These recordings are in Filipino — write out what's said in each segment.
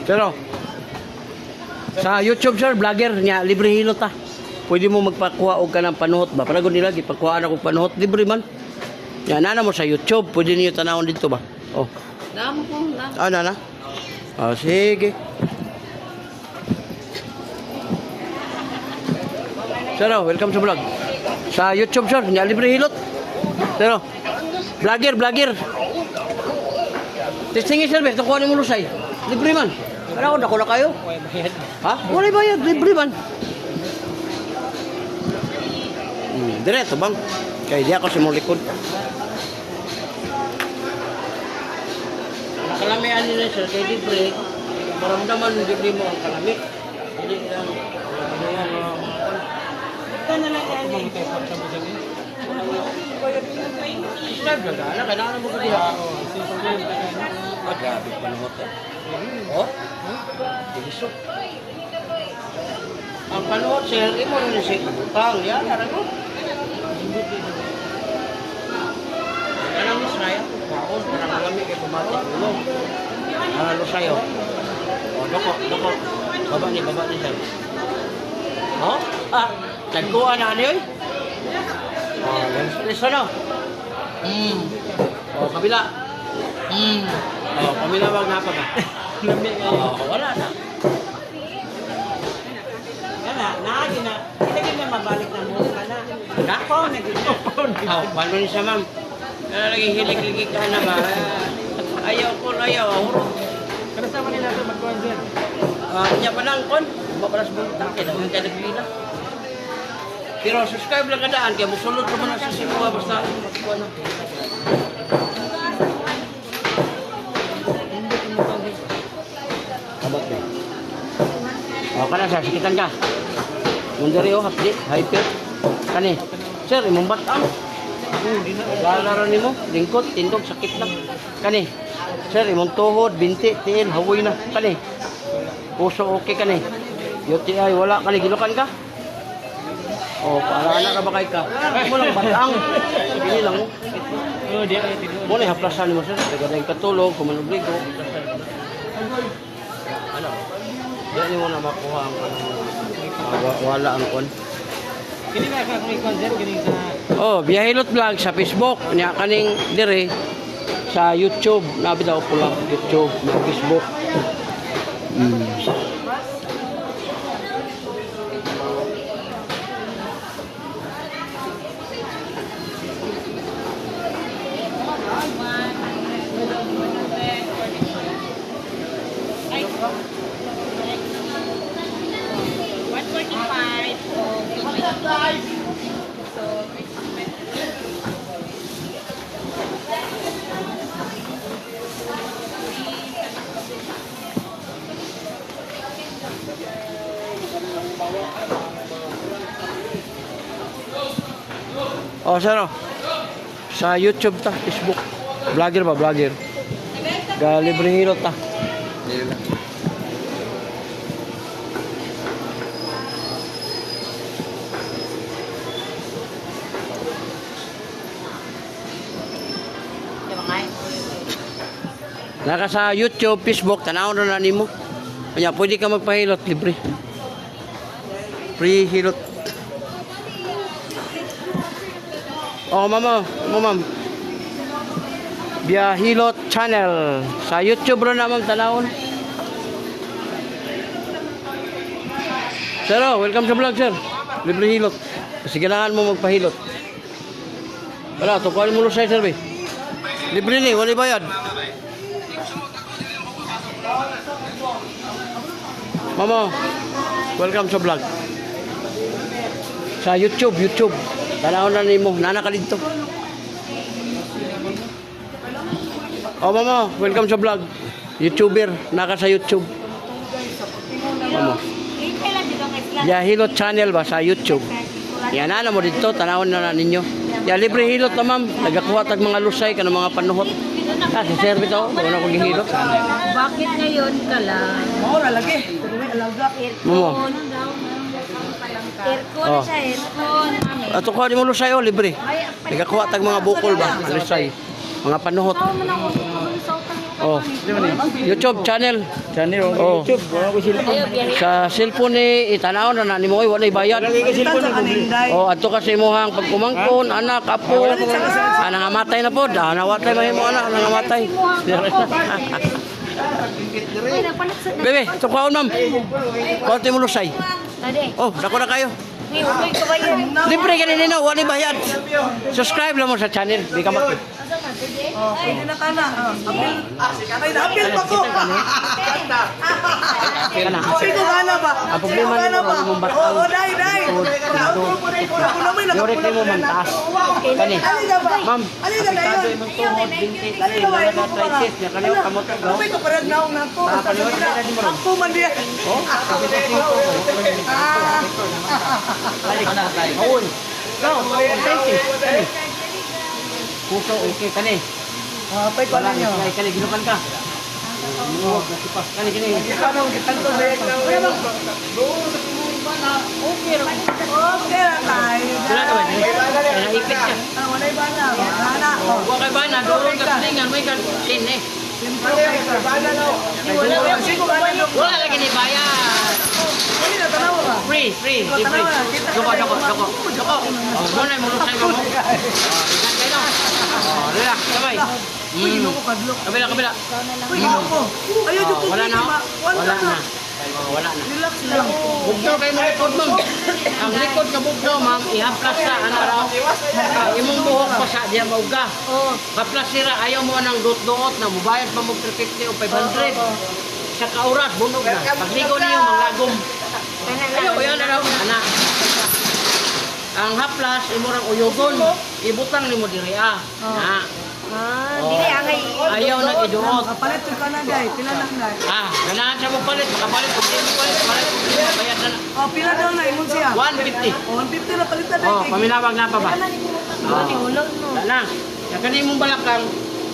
Pero, sa YouTube sir, vlogger niya, libre hilot ta. Pwede mo magpakuha og ka ng panuhot ba? Para nila, gipakuhaan ako panuhot, libre man. Yan, nana mo sa YouTube, pwede niyo tanawon dito ba? Oh. Damo po, damo. Ah, nana? Oh, sige. Sir, welcome sa vlog. Sa YouTube sir, niya, libre hilot. Sir, vlogger. Testingin sir, ito kuha ni mo lusay. Libre man. Ano ako na kayo? Ha? Wala bayad, libre man. Direto bang? Kaya di ako si mong likod. Nakalamian nila sir, kaya libre. Maramdaman libre mo ang kalami. Hindi lang. Ito na lang yan. Kailangan mo ko diha. Grabe panuhot. Oh? Dilisok. Ang panuhot sir, imo rin siya utang. Yan, alam mo. Alam mo sa'yo, baon, parang malamig ay pumatik. Ano sa'yo? O, doko. Baba ni sir. Oh? Ah, nagkuha na ano yun? Oh, listen o. Oh, kabila. Oh, kabila wag na pa ka. Oh, wala na. Naagi na. Hindi na mabalik na mo ka na. Nako, nagito. Oh, paano ni siya ma'am? Lagi hilig-hilig ka na ba? Ayaw. Kada sama nila ito magkuhan dyan? Niya pa lang kon. Mapalas buntang. Kailangan ka nagpila. Pero subscribe lang kadaan. Kaya musulod ka man sa sinuha. Basta magkuhan na. Kabak ba? O, ka na sir. Sikitan ka. Mundari o, hapdi. Hyper. Kani. Sir, imong batang. Lalaran ni mo. Lingkot, tindog, sakit lang. Kani. Sir, imong tuhod, binti, tiil, hawoy na. Kani. Puso okay kani. UTI, wala. Kani, ginukan ka? O, para anak ka ba kay ka? Mo lang batang. Pili lang mo. Mo na haplasan mo sir. Tagaday katulog, kumanobligo. Ano? Diyan mo na makuha ang wala ang kon. Kini na ka kung ikon sir, kini sa Oh, Biyahilot Vlog sa Facebook, niya kaning dire sa YouTube, nabi daw po lang YouTube, sa Facebook. Oh, sir, oh. Sa YouTube ta, Facebook. Vlogger ba, vlogger? Libre hilot ta. Naka sa YouTube, Facebook, tanaw na nimo. Kanya pwede ka magpahilot libre. Free hilot. Oh, mama. Biyahilot channel. Sa YouTube ro na ma'am tanawon. Sir, welcome sa vlog, sir. Libre hilot. Kasi kailangan mo magpahilot. Wala, tukuhan mo lusay, sir, be. Libre ni, wala bayad. Mama, welcome sa vlog. Sa YouTube. Tanawon na nimo, nana ka dito. Oh, mama, welcome sa vlog. YouTuber, naka sa YouTube. Mama. Biyahilot channel ba sa YouTube. Yan na mo dito, tanawon na ninyo. Ya libre hilot na ma'am. Nagakuha tag mga lusay kanang mga panuhot. Si sir bitaw, wala ko gihilot. Bakit ngayon ka lang? Mura lagi. Mamo. Aircon siya, aircon. Ato ko di mo lusay oh, libre. Nagakuha tag mga bukol ba, lusay. Mga panuhot. Oh. YouTube channel. Channel Oh. YouTube. Wala ko sila. Sa cellphone ni itanaw na ni mo wala bayad. Oh, adto kasi imong pagkumangkon, anak, apo, nangamatay na pod. Nawatay mahimo anak, nangamatay. Bebe, tukwaon ma'am. Konti mo lusay. Tadi. Oh, dako na kayo. May uloy ka ba yun? Libre ka nino, wala bayad. Subscribe lang mo sa channel, di ka maki. Pwede na ka na. Ay, na-appeal pa ko. Kaya na. Hindi ko gana ba? Ang problema Hindi ko gana nimo, ba? mong bataw. Oo, dai. Ako naman Yorek mo man taas. Kani. Alin ba? Ma'am, Alin na apektado yun? imong tuhod, binti, Alin na ba? kani, arthritis, nya kani kamot daw. May kaparad na ako na ako. Nakapaliwan ka na di mo ron. Ako man diya. Oh, sabi ko balik na tayo. Maun. Go, thank you. Kani. Puso okay kani. Pay ko Wala na nyo. na kani ginukan ka. Oh, nasipas kani kini. Ano, gitanto sa ek na. Okay na tayo. Wala ka ba? Kaya naipit ka. Walay ba na? Gana. Huwag kay ba na doon ka silingan may kan sin eh. Wala lagi ni bayad. Hindi na tanaw ba? Free, free, di free. Doko. Oh, muna mo lusay mo. Oh, relax, sabay. Kabila. Uy, ako. Ayaw yung Oh, wala na. Wala na. Oh, wala na. Relax lang. Bugdo kay mo likod ma'am. Ang likod ka bugdo ma'am, ihaplas sa ano raw. Imong buhok pa sa diya mauga. Oh. Haplas sira ayaw mo nang dot-dot na mubayad pa mo 350 o 500. Sa kaurat bunog na. Pagligo niyo manglagom. Ayaw yan na raw ana. Ang haplas imo rang uyogon. Ibutang nimo diri ah. Na. Dili angay. Ayaw na iduot. Kapalit yung ka na, day. Pinanak na. Ah, ganahan siya mo palit, makapalit, kung hindi mo palit, bayad na na. Oh, pila daw na, imon siya. 150. Oh, 150 na palit na, day. Oh, paminawag na pa ba? Hulog mo. Wala na. Yan kani mong balakang.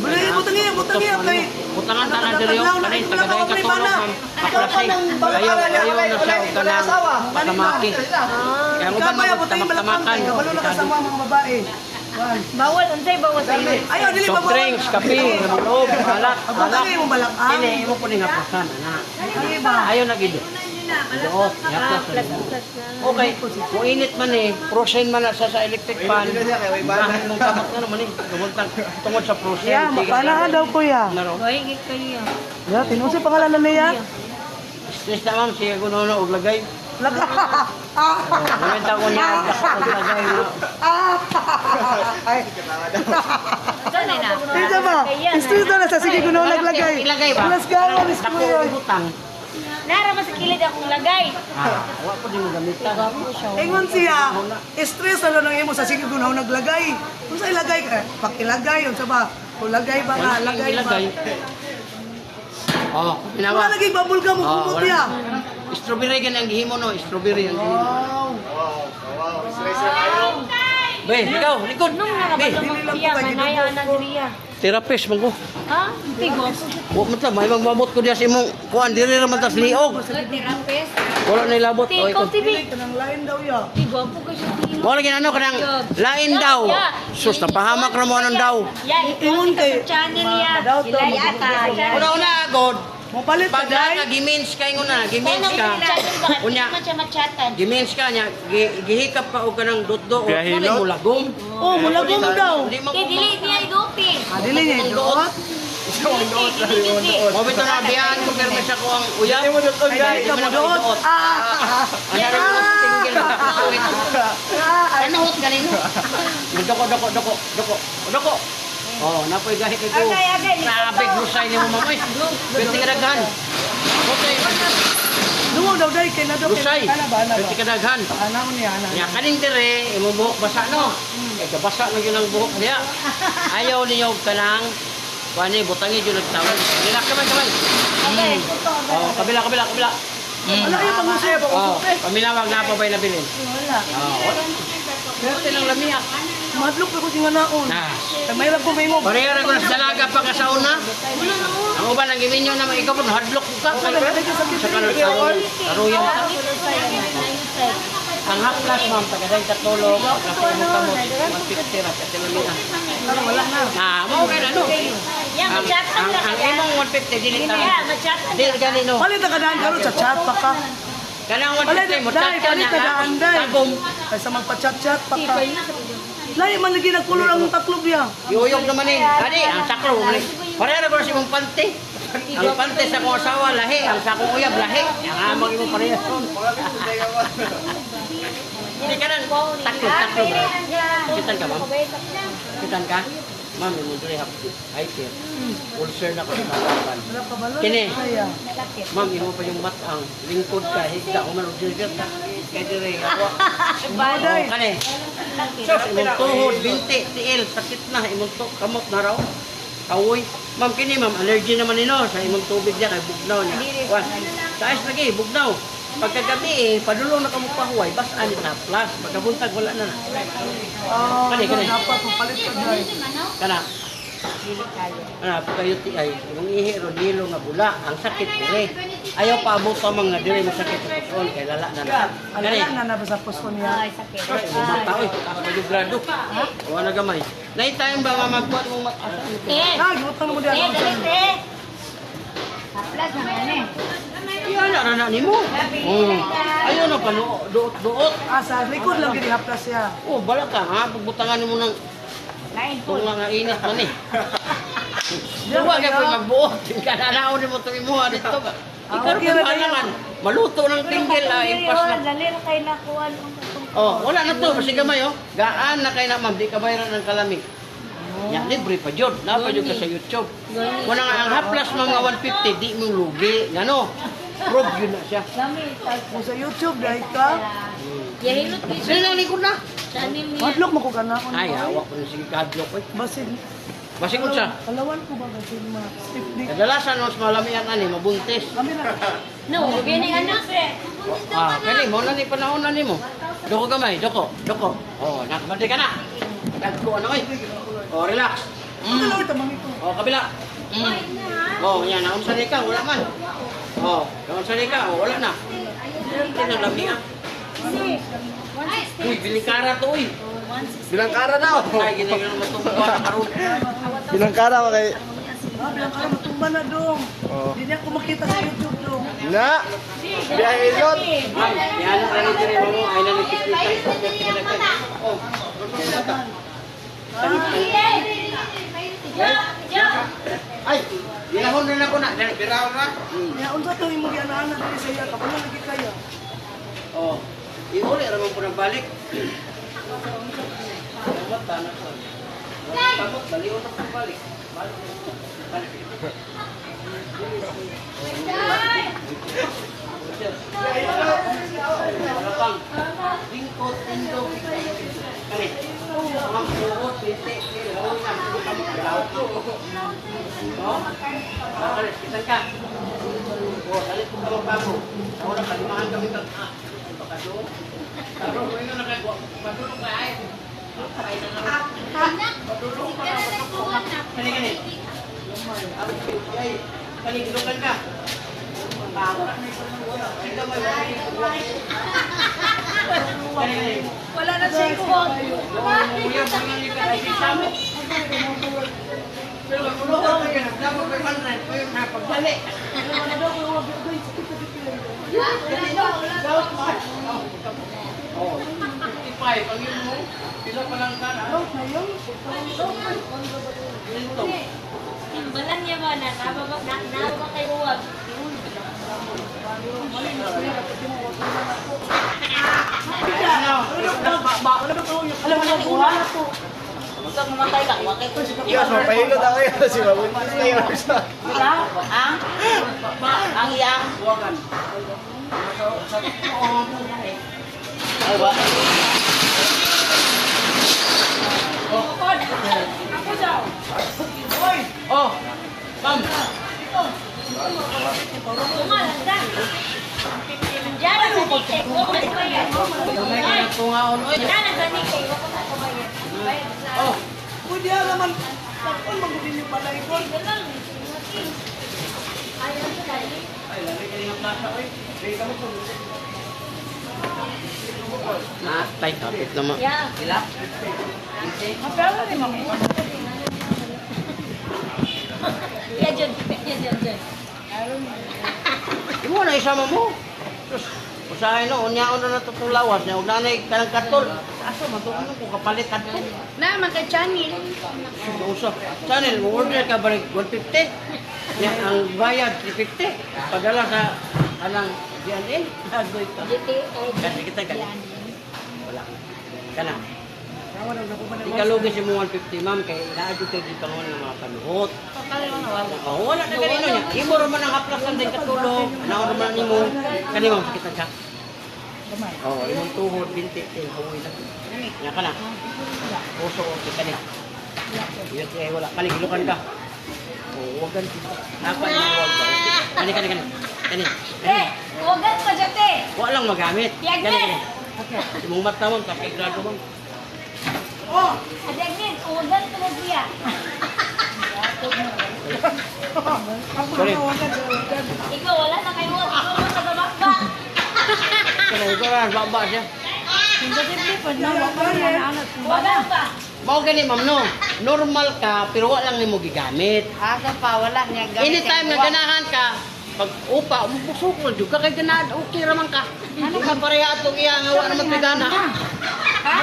Bulay, butang iya. Kay. Butangan ta na diri yung kanay tagadayon ka tulog ma'am. Kaplasay. Ayaw na siya og kanang patamaki. Kaya mo ba Kabaya, butang yung balakang. magtamakan? Kabalo na kasama mga babae. Bawal, unsay bawal sa iyo. Ayaw, dili ba Soft drinks, kape, loob, alak, Butang yung balakang. Ini, imo po ning haplasan, ana. Ay, ba? Ayaw na gid. Doot, yaplas. Okay, kung init man eh, prosen man na sa electric fan. Dahil mong tamak na naman eh. Tungod sa prosen. Yeah, makana daw, kuya. Naro. Hoy, kayo. Yeah, tinusi pangalan na niya. Stress na ma'am, siya kuno og lagay. Laga. Kumenta ko niya, og lagay. Ay, Sana na. ito ba? Stress na sa sige kuno naglagay. Ilagay ba? Plus gawa, Miss Dako Kuya. og utang. Nara ba sa kilid akong lagay? Wa po din mo gamitan. Ingon siya, stress na lang imo sa sige kuno naglagay. Kung sa ilagay ka, pakilagay yun sa ba? Kung lagay ba nga, Wala lang lagay ba? ilagay. Oh, Wala pinawa. lagi babul ka mo Oh, kumot niya. Strawberry gan ang gihimo no, strawberry ang gihimo. Wow. Be, ikaw, likod. Nung Be, nakabalong siya, manaya na diriya. therapist man ko. Ha? Tigo. Wa man ta may magbabot ko diya sa imong kuan diri ra man tas liog. Therapist. Wala na ilabot. O Tigo, ikaw. tibi. Kanang lain daw ya. Tigo po kayo sa tigo. Mo lagi ano kanang lain daw. Sus napahamak ra mo anong daw. Yan, Ingon kay- channel ya. Daw to, Ilay ata. Una god. Mo palit ka Pag day. ka gimins kay nguna, gimins ka. Unya, Machatan. gimins ka nya gihikap ka og kanang dotdo o Gahilot? mo lagom. Oh, mulagom daw. Di man Kaya dili niya idupin. Dili niya idoot. Mo bitaw na biyan ko pero sa ko ang uyab. mo dot on, Ay, ka mo doot. Ano rin tingil Ano hot kanino? Doko. Oh, napoy gahi kay ko. Agay. Sabig lusay ni mo mamoy. Binti ka daghan. Okay. Dumo daw day kay na daw. Lusay. Kana ba na? Binti ka daghan. Ana mo niya ana. Ya kaning dire imo buhok basa no. Kay kabasa na gyud ang buhok niya. Ayaw niyo kanang Wani, butangi yun nagtawag. Relax naman. Okay. Oh, kabila. Wala yung pangusay ba? Oh, paminawag na pa ba'y nabilin? Wala. Oh, wala. Swerte ng lamiya. Madlok pa ko singa naon. Nah, May ko may mo. pareha ko na sa dalaga pa ka sa una. Ang uban ang giminyo na ikaw po, hardlock ka. Sa kanan karuyan ka. Ang haplas, ma'am, tagaday katulog, pagkasay mo kamot, 150 ra, kasi lamiya. Wala na. Nah, mau kayo na, no? Yeah, ma-chat ang imong 150 dili ta. Yeah, ma-chat Dili gani no. Palit na kadaan karon sa chat pa ka. Kanang Palit 150 mo dai, chat ka palit niya. na daan dai. Tagom. Kaysa magpa-chat-chat pa ka. Lahi man lagi nagkulor ang taklob niya. Yuyog naman eh. Ani, ang saklo man eh. Pareha na ko si mong pante. Ang pante sa kong asawa lahi, ang sa kong uyab lahi. Ang amang imong pareha son. Hindi ka nang taklo. Kitan ka, ma'am? Kitan ka? Ma'am, yung munduri hapit. Ay, sir. Ulcer na ko sa kalaban. Wala pa balo. Kini. Kaya. Ma'am, imo pa yung matang. Lingkod ka, higda ko man og direct. Kaya dire ako. Baday. Kani. Sos, imong tuhod, binti, tiil, sakit na, imong kamot na raw. Kawoy. Ma'am, kini ma'am, allergy naman nino sa imong tubig niya, kay bugnaw niya. Wan, sa ice lagi, bugnaw. Pagkagabi padulong na kamo pahuway, bas anit na plus. Pagkabuntag, wala na. Kani. Dapat palit pa dai. Kana. Kayo ti ay, imong ihi ro dilo nga bula, ang sakit dire. Ayaw pa abot pa mga dire masakit sa puson, kay lala na na. Kani. Alala na na sa puso niya. Mga tao, kaso grado. Wala na gamay. Nighttime ba nga magbuhat mong asa? Ah, gibutan mo diyan. Haplas na eh. Iyan na nimo. Ayaw na pa duot. Ah, sa likod lang gid haplas siya. Oh, bala ka ha, pagbutangan nimo ng Lain po. kung nga init man eh. Duwa ka pa magbuot. Kananaon nimo to imo dito ba? Ikaw okay, pa halangan. Maluto ng tinggil impas na. Dali na kayo nakuha. Oh, wala na to, kasi gamay oh. Gaan na kay na ma'am, di ka bayaran ng kalamig. Yan, libre pa jud. Na pa jud ka sa YouTube. Kung nga ang haplas mga 150, di mo lugi. Ngano? Prove yun na siya. Kung sa YouTube dai ka, Yahilot dito. Sinali ko na. Tanim niya. madlok mo ko kana. Ay, hawak ko na sige kadlok eh. Basin. Basi ko siya. Kalawan ko ba basin ma stiff dick. Kadalasan mas malamian ani, mabuntis. Kami na. No, gini anak. Ah, kani mo na ni panahon na nimo. Doko gamay, doko. Oh, nakabante ka na. Dagko ano eh. Oh, relax. Ano lang ito mami ko. Oh, kabila. Oh, yan, naunsa ni ka, wala man. Oh, naunsa ni ka, oh, wala na. Hindi na lamian. Uy, bilingkara to, uy. Bilangkara na ako. Ay, ginagawa mo itong buwan karoon. Bilangkara mo kay... Ah, bilang ka matumba na dong. Oh. Hindi niya ako makita sa YouTube dong. Na! Biyahilot! Ma'am, yan ang kanin diri mo, ay nanikikita. Oh, ay, ginahon rin ako na. Biraw na. Ya unsa to imo gianaana diri sa iya kapag lagi kaya. Oh, iuli ramon ko nang balik. Dapat tanak ko. Pagod, baliw na ko balik. Balik. Malapang. Lingkod, tindog. Kani. Ang puhot, binti. Ilaw na. Ilaw ko. Oh. Bakalis, kitan ka. Oh, salit ko ka magbago. Ako na kalimahan kami kag baka doon. Pero kung ino nakagawa, matulog ka ay. Ay na naman. Matulog ka. Kani, kani. Kani, gilukan ka. Wala na siya ko. Kuya, bumili ka na si Samo. Pero kung ano ka yan, dapat may panran. Kaya napagbalik. Oh, 55. Ang yun mo, pila pa lang ka na. Ganito. Timbalan niya ba na nababa kay Huwag. Alam mo na buha na to. Huwag mamatay ka. Huwag kayo. Yes, mapahilot ako yun. Si Mabuntis na yun. Ang iyang. Buwagan. Ay ba? Oh, ma'am. Tumalanda. Diyan na sa nike. Huwag na kumayan. May kinatungaon. Oy. Diyan na sa nike. Huwag na kumayan. Oh, Pwede naman. Takon magudin yung balay ko. ay, lagi ka ng plasa, oy. Bigay ka mo po. Tay, kapit naman. Yeah. Ila? sama mo. Sus, usahay no, unyaon na natutong lawas niya. Huwag nanay ka ng katol. Aso, matukan ko kapalit katol. Na, magka-channel. Usap. Channel, order ka balik 150. Yan, ang bayad 350. Padala sa anang DNA. Agoy ka. Kasi kita ka. Wala. Kana. Ikalugi si mo 150, ma'am, kay naadyo kayo dito ng mga panuhot. Oh, wala na ganito niya. Imo naman ang haplasan din katulog. Naon naman ni mo. Kani ma'am, sakit siya. Oh, imong tuhod, binti, huwi na. Nga ka na. Puso, okay ka niya. Iya, kaya wala. Kani, gilukan ka. Oh, huwag ganito. Napa niya, huwag ka. Kani. Huwagan pa dyan, te. Huwag lang magamit. Yan, Kani. yan. Imong mata mo, kapigrado mo. Oh! Adagnin, huwagan pa na siya. Sorry. Ikaw, wala na kayo. Ikaw mo sa babakba. Kani, ito na, baba siya. Huwagan pa. Mao gani ma'am no. Normal ka pero wala lang nimo gigamit. Aga pa, wala niya gamit. Anytime nga ganahan ka, pag upa, umusok mo jud ka kay ganahan, okay raman ka. Ano ka pareha atong iya nga wala naman tigana. Ha?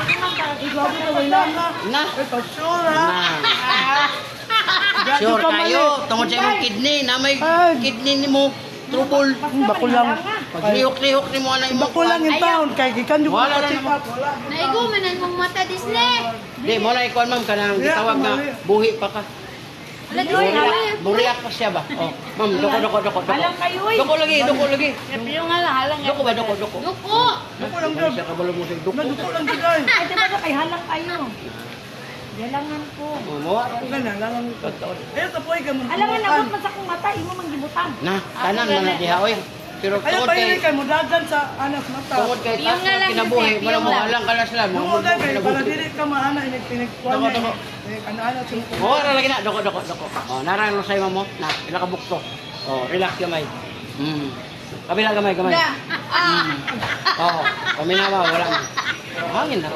Ikaw ko na wala na. Na. Ikaw sure ha? Na. Sure kayo, tungod sa imong kidney, na may kidney nimo trouble. Bako lang. Pag lihok-lihok nimo ana imong Bako lang yung taon. Kay gikan yung Wala na check naman. up. Wala. Naigumanan mong mata, Disney. Di mo na ikuan ma'am kanang gitawag na buhi pa ka. Buriak pa siya ba? Oh, ma'am, doko. Halang kayo, eh. Doko lagi. Napilo nga lang, halang Doko ba, doko. Duko! Bako lang daw. Siya kabalo mo sa doko. Naduko lang giday. Ay, diba ba kay halang kayo? Yalangan ko. Oh, mawa. Ganyan, lang. Ayun, tapoy ka mo. Alam nga, nabot man sa kong mata, imo mang gibutan. Na, tanan man na diha oy. Pero Ayun, tungod pahirin kay kay mo dagan sa anak mata. tungod kay Yung nga lang, kinabuhi, Joseph, wala yung mo lang. alang kala sila mo. Yung mga kay para dili ka maana pinagkuan Doko, niya. doko. Ano sa Oh, ra lagi na, doko. Oh, narang lo say mo. Na, ila ka bukto. Oh, relax gamay. Kabila gamay. Oh, paminawa wala na. Hangin na.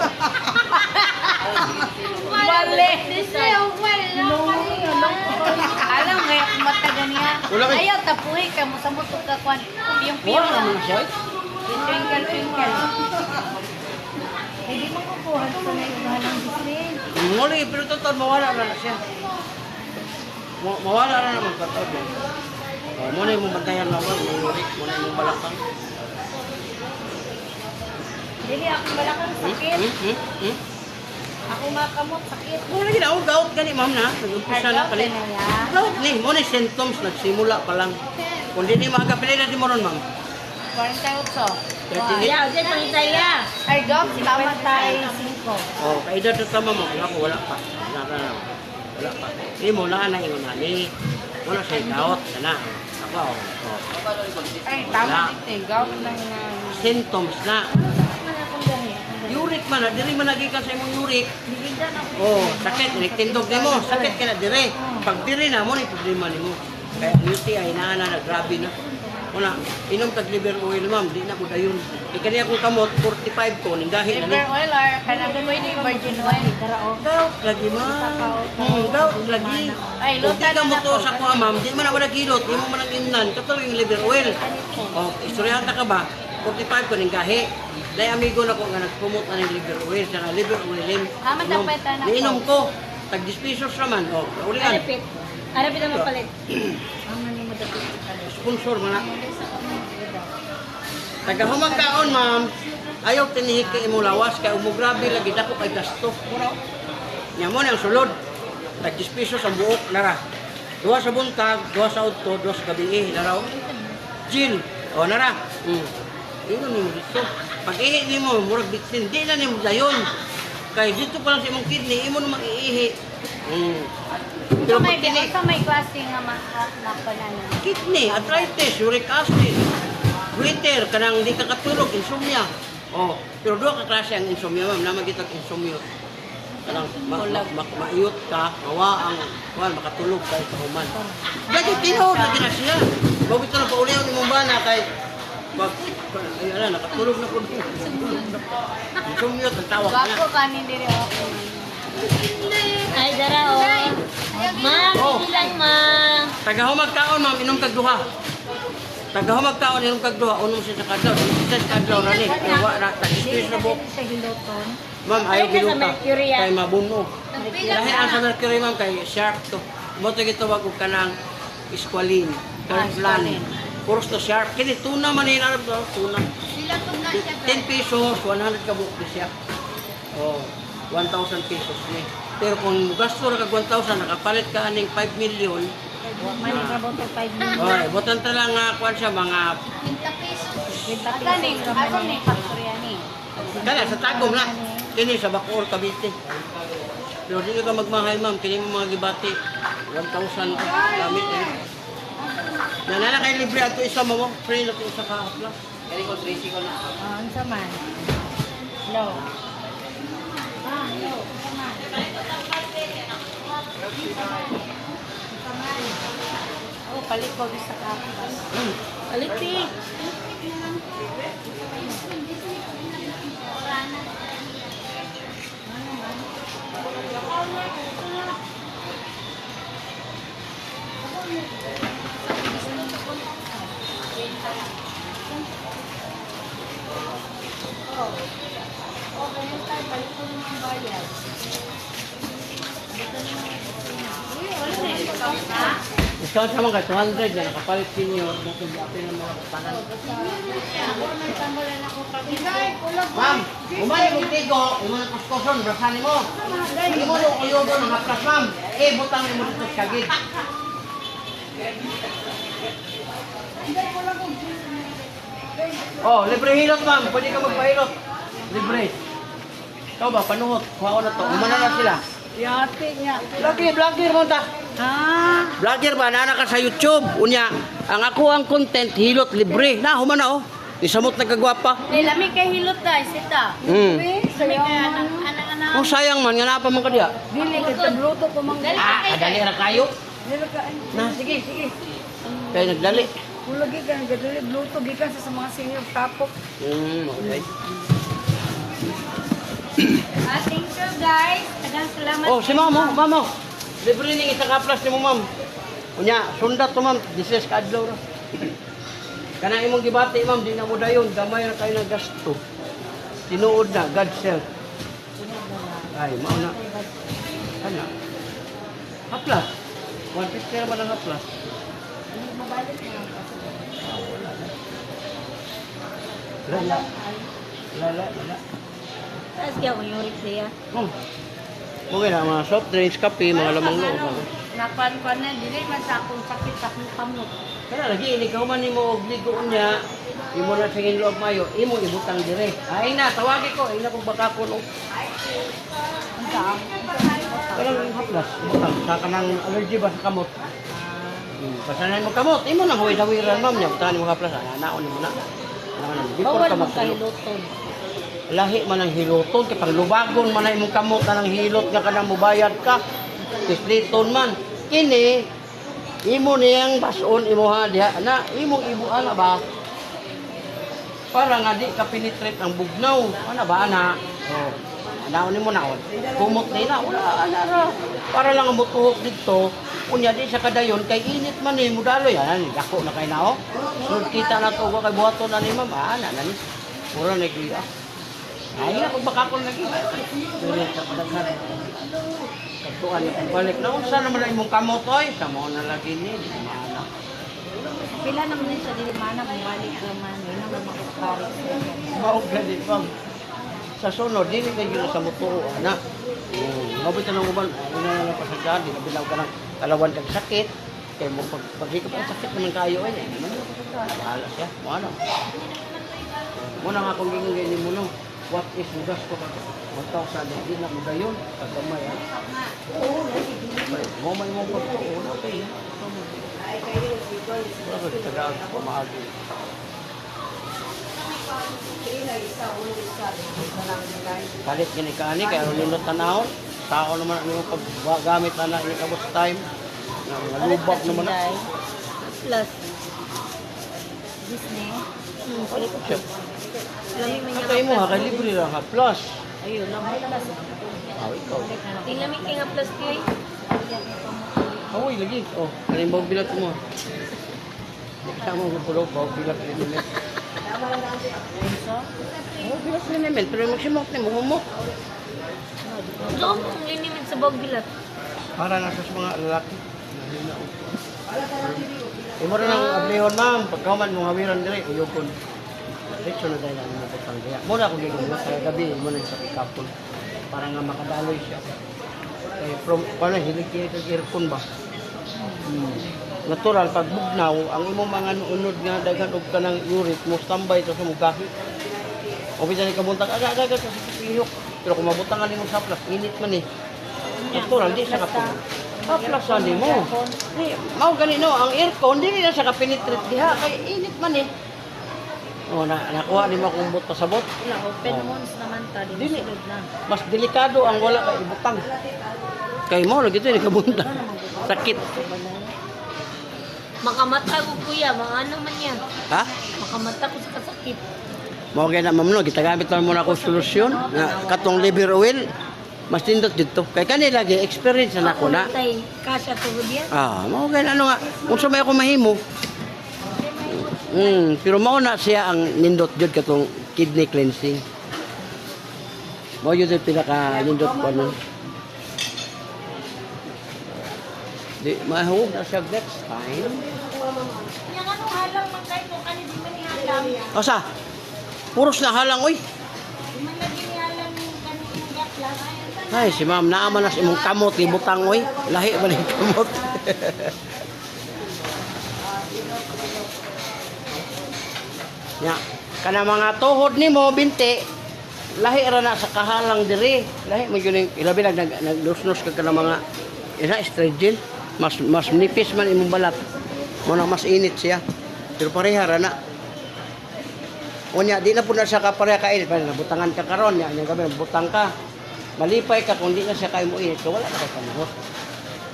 Wale! Disney, wala. Alam nga, kung mata ganiya. Wala kay- Ayaw, tapuhi ka mo sa mutok ka kwan. Yung Wala piyong naman siya. Twinkle. Hindi mo kukuha sa naiunahan ng Disney. Muli, pero totoo mawala na siya. Mawala na naman totoo. Oh, muna yung bantayan naman, muna yung balakang. Dili ako balakang sakit. Ako makamot sakit. Muna ginaw, gout gani ma'am na. Nag-umpisa na pala. Gout ni, muna yung symptoms, nagsimula pa lang. Kung di maaga, pili na di mo ron ma'am. 48. 38. Ayaw, dyan pang itaya. Ay, dog, tama tayo. 5. Oh, kaedad na tama mo. Wala pa. Wala pa. Hindi mo na na ingon nani. Wala siya gout. Sana. Ako. Oh. Ay, tama dito. Gawin lang na. Symptoms na. Uric man, diri man nagikan sa imong uric. Oh, sakit, tindog nimo, sakit ka na dire. Pag dire na mo ni problema nimo. Kaya ang UTI na grabe na. Una, inom tag liver oil ma'am, di na ko dayon. Ikani akong kamot 45 ko ning dahil Liver ano. oil or kanang pwede virgin oil. Gout lagi ma'am. Gout lagi. Ay, Kung di lutan ka na mo na to po. sa kuha ma'am, di man ako nagilot, di mo man nag-inan, katulad yung liver oil. Oh, istoryahan ta ka ba? 45 ko ning gahi. Dahil amigo na ko nga nag-promote na ng liver oil, siya nga liver oil. Tama, dapat na Inom ko, tag 10 pesos naman. Oh, ulian. Arapit na mapalit. Ang nani mo dapit. Sponsor mo na. Tagahumang kaon, ma'am. Ayaw tinihik kay imo lawas, kay umugrabe lagi dako kay gasto. Nya mo nang sulod. Tag 10 pesos ang buok, nara. Duha sa buntag, duha sa udto, duha sa gabi, nara. Jill, oh, nara. Ingon nimo dito. Pag ihi nimo, murag bitsin, di na nimo dayon. Kay dito pa lang sa imong kidney, imo na mag-iihi. Pero pag kini, may klase nga mapananan. kidney, arthritis, uric acid, goiter, kanang di ka katulog, insomnia. Oh, pero doon ka klase ang insomnia, ma'am, naman kita insomnia. Kanang maiyot ka, mawa ang, makatulog kahit kahuman. Dati tinod, lagi na siya. Bago ito na paulihan ni Mumbana kay, ayun na, nakatulog na po. Insomnia, tantawag ka na. Wako kanin diri ako. Ay, dara o. Ma, Oh. hindi lang ma. Tagahumag kaon, ma'am, inom kag duha. Tagahamag taon yung kagduha, unong siya sa kadlaw. Sa kadlaw na ni. Kaya wala, tag-stress na buhok. Sa hiloton. Ma'am, ayaw Ay, sa giluta. Mercury yan. Kay mabunog. Lahi ang sa Mercury, ma'am, kay sharp to. Moto gito wag og kanang squalene. Kanang plan. squalene. Puros to sharp. Kini tuna man hinarap to. Tuna. Sila po na siya. 10 pesos, 100 ka buhok di siya. Oh, 1,000 pesos ni. Pero kung gasto na kag 1,000, nakapalit ka aning 5 million. Manigrabot to 5 million. Oy, butan ta lang nga kuan siya mga 50 pesos. Aganing, ako ni factory ani. kaya sa tagom na. Kini sa Bacoor, Cavite. Pero di ka magmahal, ma'am. Kini mo mga gibati. 1,000 gamit eh. Nanala kay libre ato isa mo. Free na to isa ka haplas. Kaya ko 3 ko na. Ang saman. Low. Low. Oh, palit ko sa kapas. Palit eh. Discount sa mga 200 na nakapalit senior. Nakapalit ng mga kapanan. Ma'am, umay mo tigo. Imo na kuskoson. Brasanin mo. Imo na kuyugo ng haplas, ma'am. Butang mo dito sa kagid. Oh, libre hilot, ma'am. Pwede ka magpahilot. Libre. Ikaw ba, panuhot. Kuha ko na to. Umana na sila. Yate niya. Vlogger mo ta. Ah. Vlogger ba, nana ka sa YouTube. Unya, ang ako ang content, hilot libre. Na, humana oh. Isamot na kagwapa. Lami kay hilot dai sita. Lami kay anak-anak. Oh, sayang man, nga napa man ka diya. Dili ka bruto ko mang Kadali ra kayo. Dili ka. Na, Sige, sige. Kaya nagdali. Kung lagi ka nagdali bruto gikan sa mga senior tapok. Okay. Thank you guys. Daghang salamat. Oh, si mamo, mamo. Libre ning isa ka plus ni mo, ma'am. Unya, sundat to, ma'am. This is kadlaw ra. Kana imong gibati, ma'am, di na mo dayon. Gamay na kayo ng gasto. Tinuod na, God self. Ay, mao na. Ana. Haplas. 150 naman ang haplas. Wala. Wala. Tapos kaya mo yung siya. Okay na, mga soft drinks, kape, mga lamang loob. Napan pa na, dili man sa akong sakit sa akong kamot. Kaya lagi, ikaw man mo obligo niya, imo na singin loob mayo, imo ibutang dire. Ay na, tawagi ko, ay na kung baka ko. Ang saan? Kaya lang haplas, ibutang. Sa kanang allergy ba sa kamot? Pasanay mo kamot, imo nang huwi-hawiran, ma'am niya. Butahan mo haplas, naon mo na. Bawal mo kahiluton. Lahi man ang hiluton, kay paglubagon man ang imong kamot na ng hilot nga kanang mubayad ka. Tisliton man. Kini, imo niyang bason, imo ha, diha, na, imong ibu, ana ba? Para nga di ka penetrate ang bugnaw. Ana ba, ana? Oh. Anaon mo naon. Kumot nila, wala, ana ra. Para lang ang mutuhok dito, kunya di sa kadayon, kay init man ni mudaloy. Ana, dako na kay nao. So, kita na to, kay buhaton na ni ma'am, ana, na ni. Mura na giya. Ay na, kung baka ko lagi. Pero sa padaghan. Katuan yung balik na, unsa naman na imong kamot, oy. Samo na lagi ni, di mana. Pila naman yun sa dilimana, bumalik naman. Yun naman makukari. Maog gani, ma'am. Sa sunod, di ni kayo sa mutuo, ana. Mabit na ng uban, una na lang pasadyan, di na bilaw ka ng kalawan kang sakit. Kaya mo, paghikap ang sakit naman kayo, ay, hindi naman yung pasadyan. Bahala siya, ano. Muna nga kung gingin mo, no. What is mudas ko ka? 1,000 hindi na muda yun. Pagkamay, ha? Oo, may mo ko ito. Oo, okay. Bakit tagaan ko maagi? Palit gini ka ani, kaya nilot tanaw. Tao naman ang yung paggamit na yung kabos time. Nalubak naman na. Plus. Disney. Palit ko. Chef. Lami man Ang kayo mo ha, kay libre lang ha, plus. Ayun, lamay plus. Ikaw. Tingnan kay nga plus kay. Awoy, lagi. Oh, kalimbaw bilat mo. Sa mo pulo pa bilas liniment. Oh, bilas liniment pero magsimok ni mo humok. Doon ang linimit sa bawbilat. Para na sa mga lalaki. Imo rin ang ablihon, ma'am. Pagkaman mo hawiran dire uyokon. Diretso na dahil ang maputang diya. Muna ko dito sa gabi mo na sa kapon para nga makadaloy siya. Eh from paano hilig kay earphone ba? Natural pag bugnaw ang imong mga unod nga daghan og kanang uric mo standby to sa mugahi. O bisan ni kabuntag aga sa pihok. Pero kung mabutangan nimo sa plus, init man eh. Natural di sa kapon. Plus ani mo. Di mao gani no ang aircon dili na siya ka-penetrate diha kay init man eh. Oh, nakuha nimo kung but pasabot. Wala, open wounds naman ta. Di Dili. sulod na. Mas delikado ang wala kay ibutang. Kay mo lagi ni kabuntag. Sakit. Makamata ko kuya, mga ano man yan. Ha? Makamata ko sa kasakit. Mao gay na mamno gitagamit lang muna ko solusyon nga katong liver oil mas tindot dito. Kay kanila lagi experience na nako na. Tay, kasya tugod yan. Mao gay ano nga unsa may ako mahimo. Pero mao na siya ang nindot jud katong kidney cleansing. Mao jud ang pinaka nindot ko ano. Di mahug na siya next time. Yang ano halang man kayo kung ano di man ihalang. Asa? Puros na halang oy. Di man lagi ihalang yung kanong gatlas. Ay, si ma'am naama na sa imong kamot ibutang oy. Lahi man yung kamot. Ya, kana mga tuhod nimo binti lahi ra na sa kahalang diri. Lahi mo gyud ilabi naglusnos ka kana mga ina estrogen. Mas nipis man imong balat. Mo na mas init siya. Pero pareha ra na. Unya di na pud na siya kapareha ka init, nabutangan ka karon nya gabi butang ka. Malipay ka kung di na siya kay mo init, wala na kay panahon.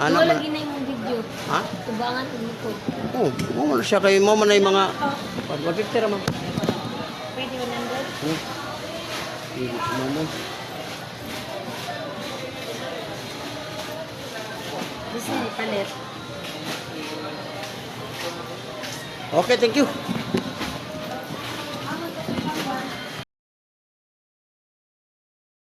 Ano Wala man? lagi na yung video. Ha? Tubangan ang likod. Oh, mo na siya kay mo man ay mga 150 ra man. Pwede 100. Hindi mo. Gusto ni palit. Okay, thank you.